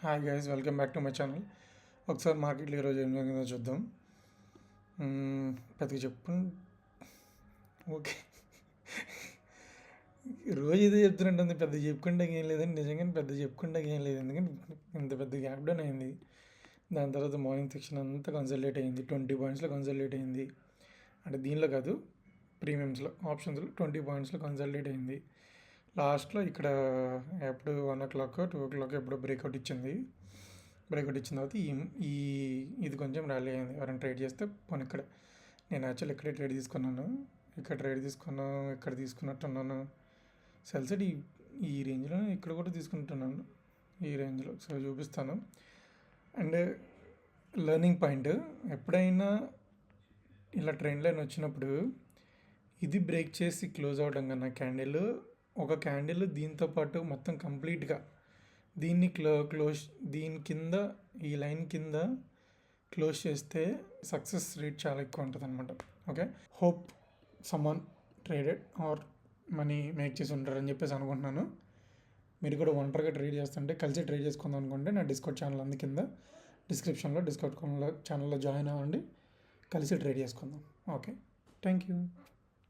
Hi guys, welcome back to my channel. ఒకసారి మార్కెట్లో ఈరోజు ఏం జరిగిందో చూద్దాం. పెద్దగా చెప్పు. ఓకే, రోజు ఇదే చెప్తున్నట్టుంది. పెద్ద చెప్పుకుంటే ఏం లేదండి, నిజంగానే పెద్ద చెప్పుకుంటే ఏం లేదు. ఎందుకంటే ఇంత పెద్ద గ్యాప్ డౌన్ అయింది. దాని తర్వాత మార్నింగ్ సెక్షన్ అంతా కన్సల్టేట్ అయింది. 20 పాయింట్స్లో కన్సల్టేట్ అయింది. అంటే దీనిలో కాదు, ప్రీమియమ్స్లో ఆప్షన్స్లో 20 పాయింట్స్లో కన్సల్టేట్ అయింది. లాస్ట్లో ఇక్కడ ఎప్పుడు 1 o'clock 2 o'clock ఎప్పుడో బ్రేక్అవుట్ ఇచ్చింది. బ్రేక్అవుట్ ఇచ్చిన తర్వాత ఈ ఇది కొంచెం ర్యాలీ అయింది. ఎవరైనా ట్రేడ్ చేస్తే పోనీ ఇక్కడ నేను యాక్చువల్ ఇక్కడే ట్రేడ్ తీసుకున్నాను. ఇక్కడ ట్రేడ్ తీసుకున్నాను, ఇక్కడ తీసుకున్నట్టున్నాను. సెల్సైడ్ ఈ రేంజ్లో ఇక్కడ కూడా తీసుకుంటున్నాను, ఈ రేంజ్లో. సో చూపిస్తాను. అండ్ లెర్నింగ్ పాయింట్, ఎప్పుడైనా ఇలా ట్రెండ్ లైన్ వచ్చినప్పుడు ఇది బ్రేక్ చేసి క్లోజ్ అవడం కన్నా క్యాండిల్, ఒక క్యాండిల్ దీంతో పాటు మొత్తం కంప్లీట్గా దీన్ని క్లోజ్ దీని కింద, ఈ లైన్ కింద క్లోజ్ చేస్తే సక్సెస్ రేట్ చాలా ఎక్కువ ఉంటుంది అనమాట. Okay, hope someone traded or money make చేసి ఉంటారని చెప్పేసి అనుకుంటున్నాను. మీరు కూడా ఒంటరిగా ట్రేడ్ చేస్తుంటే కలిసి ట్రేడ్ చేసుకుందాం అనుకుంటే నా డిస్కౌంట్ ఛానల్ అందు కింద డిస్క్రిప్షన్లో డిస్కౌంట్ ఛానల్లో జాయిన్ అవ్వండి, కలిసి ట్రేడ్ చేసుకుందాం. Okay, thank you.